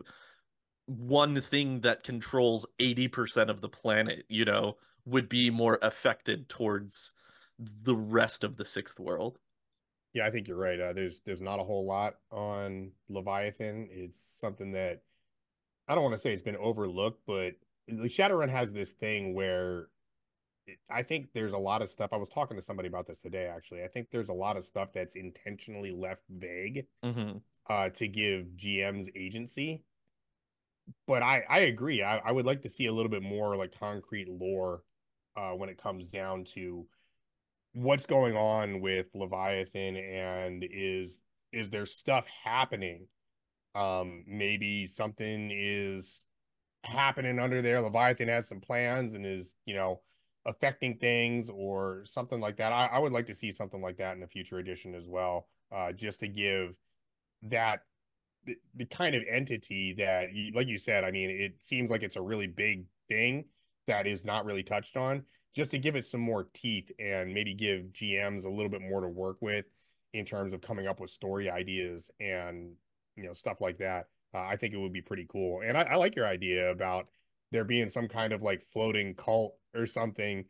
one thing that controls 80% of the planet, you know, would be more affected towards the rest of the sixth world. yeah, I think you're right. There's not a whole lot on Leviathan. It's something that I don't want to say it's been overlooked, but like Shadowrun has this thing where I think there's a lot of stuff. I was talking to somebody about this today, actually. I think there's a lot of stuff that's intentionally left vague Hmm. to give GMs agency. But I agree. I would like to see a little bit more like concrete lore when it comes down to what's going on with Leviathan and is there stuff happening? Maybe something is happening under there. Leviathan has some plans and is, affecting things or something like that. I would like to see something like that in the future edition as well, just to give that the kind of entity that, like you said, I mean, it seems like it's a really big thing that is not really touched on, just to give it some more teeth and maybe give GMs a little bit more to work with in terms of coming up with story ideas and, stuff like that. I think it would be pretty cool. And I like your idea about there being some kind of like floating cult or something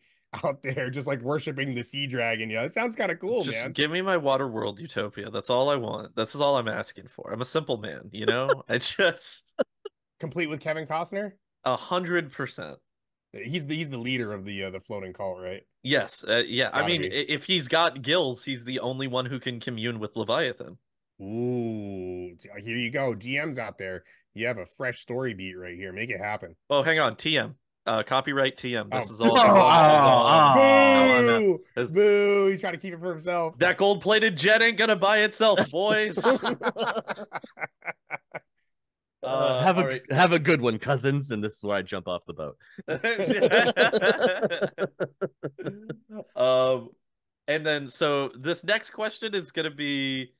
out there, just like worshiping the sea dragon. Yeah, it sounds kind of cool, Just man. give me my water world utopia. That's all I want. That's all I'm asking for. I'm a simple man, you know? I just Complete with Kevin Costner. 100%. He's the leader of the floating cult, right? Yes, yeah. I Gotta mean, be. if he's got gills, he's the only one who can commune with Leviathan. Ooh, here you go. GMs out there. You have a fresh story beat right here. Make it happen. Oh, hang on, TM. Copyright TM. Oh, This is all. This is all. This is all I'm. I'm boo, this- boo. He's trying to keep it for himself. that gold-plated jet ain't gonna buy itself, boys. Have All a right. have a good one, cousins. And this is where I jump off the boat. Um, and then so this next question is gonna be,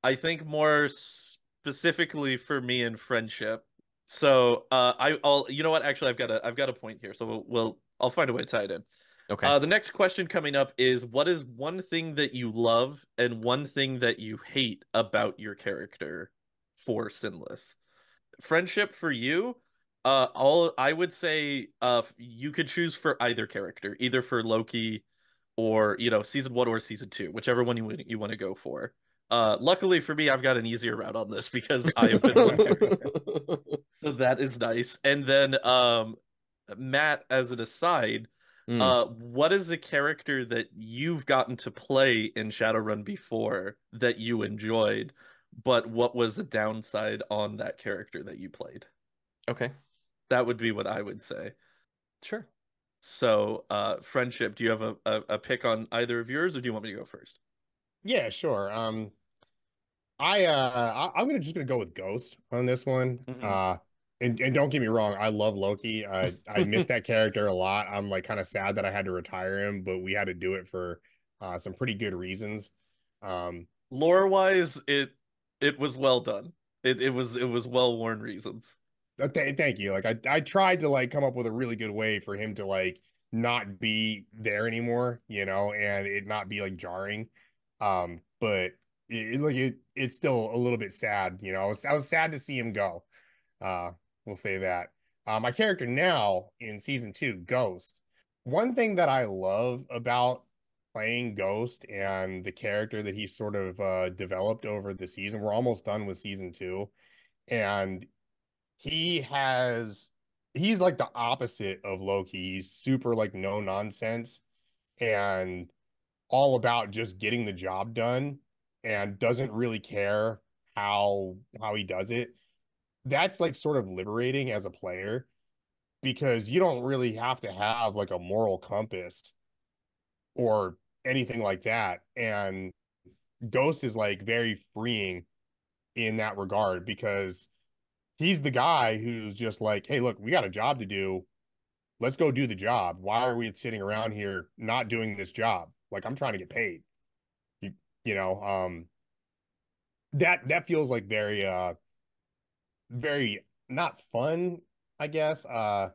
I think, more specifically for me in friendship. So, I'll, you know what? Actually, I've got a point here. So I'll find a way to tie it in. Okay. The next question coming up is, what is one thing that you love and one thing that you hate about your character for Sinless? Friendship for you, all I would say, you could choose for either character, either for Loki or, season one or season two, whichever one you want to go for. Luckily for me, I've got an easier route on this because I have been one character. So that is nice. And then, Matt, as an aside, Mm, what is a character that you've gotten to play in Shadowrun before that you enjoyed, but what was the downside on that character that you played? okay. That would be what I would say. Sure. So, friendship, do you have a pick on either of yours, or do you want me to go first? Yeah, sure. I'm gonna just gonna go with Ghost on this one. Hmm. And don't get me wrong, I love Loki. I miss that character a lot. I'm like kind of sad that I had to retire him, but we had to do it for some pretty good reasons. Um, Lore-wise, it was well done. It was well-worn reasons. thank you. Like I tried to like come up with a really good way for him to like not be there anymore, you know, and it not be like jarring. But it's still a little bit sad, you know. I was sad to see him go. Uh, we'll say that. My character now in season 2, Ghost. One thing that I love about playing Ghost and the character that he sort of developed over the season. We're almost done with season 2, and he has he's like the opposite of Loki. He's super like no nonsense and all about just getting the job done and doesn't really care how he does it. That's like sort of liberating as a player because you don't really have to have like a moral compass or anything like that. And Ghost is like very freeing in that regard because he's the guy who's just like, hey, look, we got a job to do. Let's go do the job. Why are we sitting around here not doing this job? Like, I'm trying to get paid. You, you know, that feels like very not fun, I guess. Like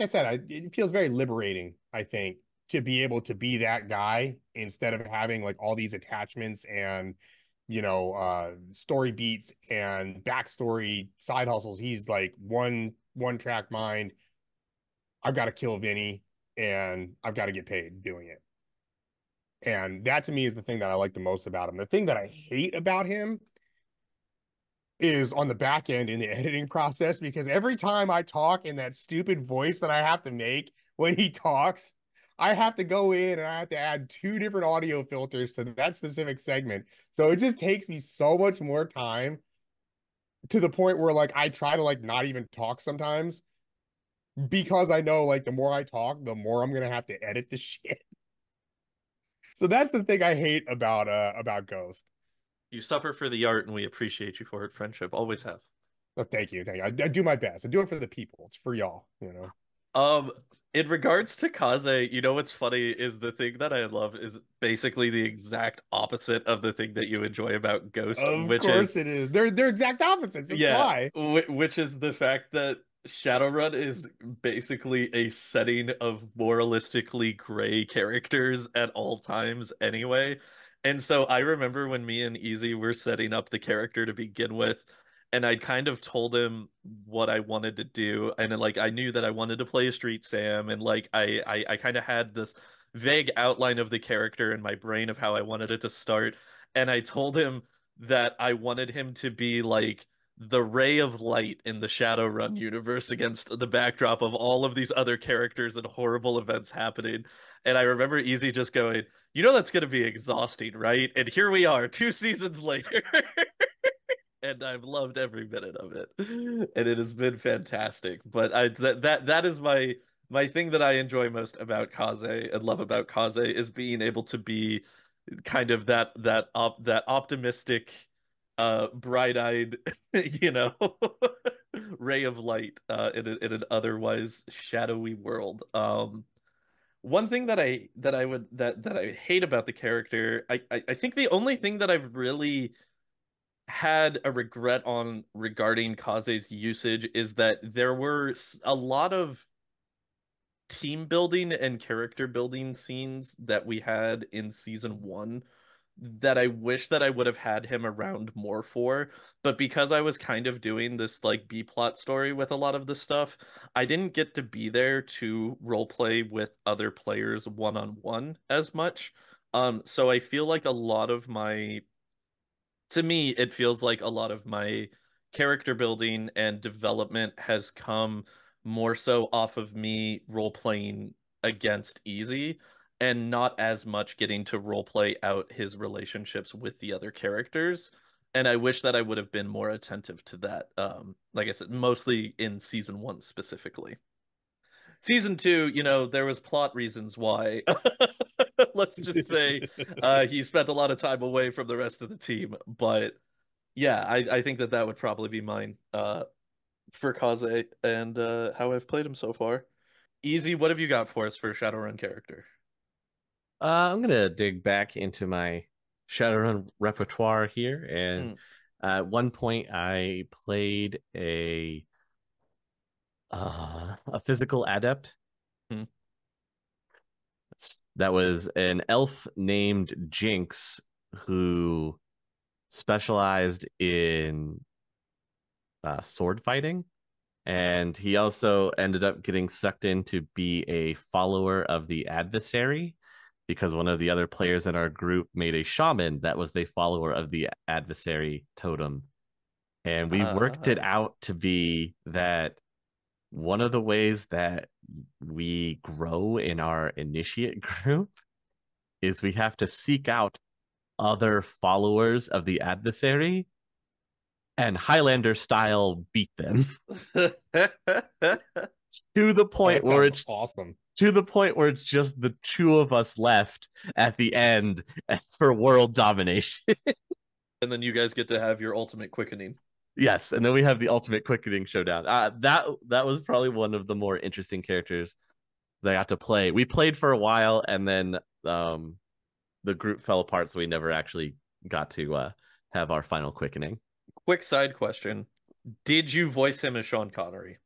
I said, it feels very liberating, I think, to be able to be that guy instead of having like all these attachments and story beats and backstory side hustles. He's like one track mind. I've got to kill Vinny and I've got to get paid doing it. And that to me is the thing that I like the most about him. The thing that I hate about him is on the back end in the editing process because every time I talk in that stupid voice that I have to make when he talks, I have to go in and I have to add 2 different audio filters to that specific segment. So it just takes me so much more time to the point where like I try to like not even talk sometimes because I know like the more I talk, the more I'm gonna have to edit the shit. So that's the thing I hate about Ghost. You suffer for the art, and we appreciate you for it. Friendship, always have. Oh, thank you, thank you. I do my best. I do it for the people. It's for y'all, you know. Um, in regards to Kaze, you know what's funny is the thing that I love is basically the exact opposite of the thing that you enjoy about Ghost, Of which course is it is. They're exact opposites. That's yeah, why. which is the fact that Shadowrun is basically a setting of moralistically gray characters at all times anyway. And so I remember when me and Easy were setting up the character to begin with, and I kind of told him what I wanted to do, and like I knew that I wanted to play a Street Sam, and like I kind of had this vague outline of the character in my brain of how I wanted it to start, and I told him that I wanted him to be like the ray of light in the Shadowrun universe against the backdrop of all of these other characters and horrible events happening. And I remember Easy just going, you know, that's going to be exhausting, right? And here we are, 2 seasons later. And I've loved every minute of it. And it has been fantastic. But that is my thing that I enjoy most about Kaze and love about Kaze is being able to be kind of that optimistic bright-eyed you know ray of light in an otherwise shadowy world. One thing that I hate about the character, I think the only thing that I've really had a regret on regarding Kaze's usage is that there were a lot of team building and character building scenes that we had in season 1 that I wish that I would have had him around more for, but because I was kind of doing this like B plot story with a lot of the stuff, I didn't get to be there to role play with other players one on one as much. So I feel like a lot of my to me, it feels like a lot of my character building and development has come more so off of me role playing against Easy and not as much getting to role play out his relationships with the other characters. And I wish that I would have been more attentive to that. Like I said, mostly in season 1 specifically. Season 2, you know, there was plot reasons why. Let's just say he spent a lot of time away from the rest of the team. But yeah, I think that that would probably be mine for Kaze and how I've played him so far. Easy, what have you got for us for a Shadowrun character? I'm gonna dig back into my Shadowrun repertoire here, and Hmm. at one point I played a physical adept, Hmm. That was an elf named Jinx who specialized in sword fighting. And he also ended up getting sucked in to be a follower of the adversary because one of the other players in our group made a shaman that was the follower of the adversary totem. And we worked it out to be that one of the ways that we grow in our initiate group is we have to seek out other followers of the adversary and Highlander style beat them to the point where it's awesome. To the point where it's just the two of us left at the end for world domination. And then you guys get to have your ultimate quickening. Yes, and then we have the ultimate quickening showdown. That was probably one of the more interesting characters that I got to play. We played for a while, and then the group fell apart, so we never actually got to have our final quickening. Quick side question: did you voice him as Sean Connery?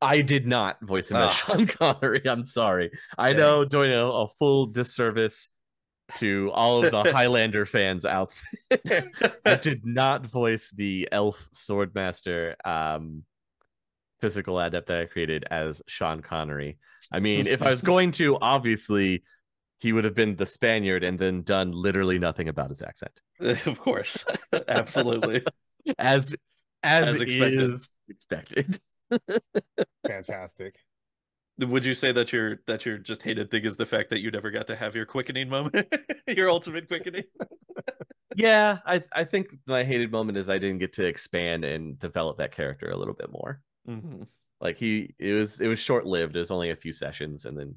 I did not voice him as Sean Connery. I'm sorry. I know doing a full disservice to all of the Highlander fans out there. I did not voice the elf swordmaster physical adept that I created as Sean Connery. I mean, if I was going to, obviously, he would have been the Spaniard and then done literally nothing about his accent. Of course. Absolutely. As expected. Is expected. Fantastic. Would you say that your just hated thing is the fact that you never got to have your quickening moment, your ultimate quickening? Yeah, I think my hated moment is I didn't get to expand and develop that character a little bit more. Mm-hmm. Like it was short lived. It was only a few sessions, and then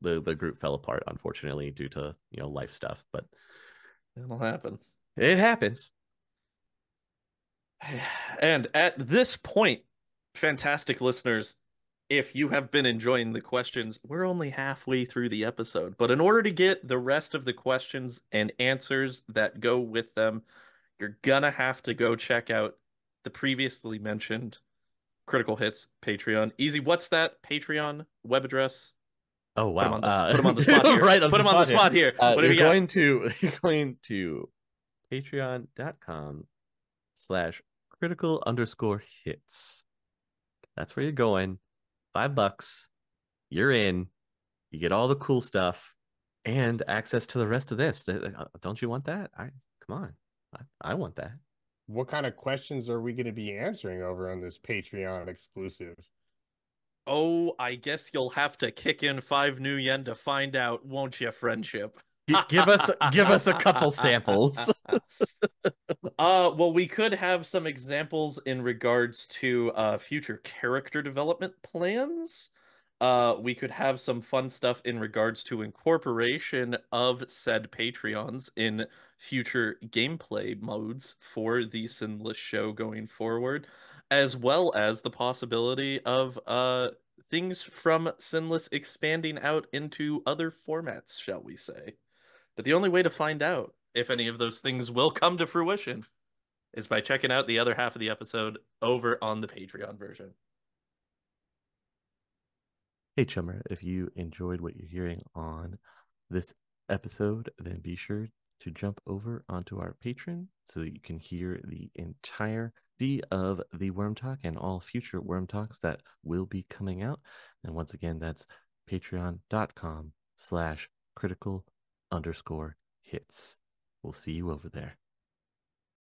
the group fell apart, unfortunately, due to life stuff. But it'll happen. It happens. And at this point, fantastic listeners, if you have been enjoying the questions, we're only halfway through the episode. But in order to get the rest of the questions and answers that go with them, you're gonna have to go check out the previously mentioned Critical Hits Patreon. Easy, what's that Patreon web address? Oh wow! Put them on the spot here. Right, put them on the spot here. What do you're we got? you're going to patreon.com/critical_hits. That's where you're going. $5. You're in. You get all the cool stuff and access to the rest of this. Don't you want that? Come on. I want that. What kind of questions are we going to be answering over on this Patreon exclusive? Oh, I guess you'll have to kick in 5 new yen to find out, won't you, friendship? Give us a couple samples. Well, we could have some examples in regards to future character development plans. We could have some fun stuff in regards to incorporation of said Patreons in future gameplay modes for the Sinless show going forward, as well as the possibility of things from Sinless expanding out into other formats, shall we say. But the only way to find out if any of those things will come to fruition is by checking out the other half of the episode over on the Patreon version. Hey, Chummer, if you enjoyed what you're hearing on this episode, then be sure to jump over onto our Patreon so that you can hear the entirety of the Wyrm Talk and all future Wyrm Talks that will be coming out. And once again, that's patreon.com/critical_hits. We'll see you over there.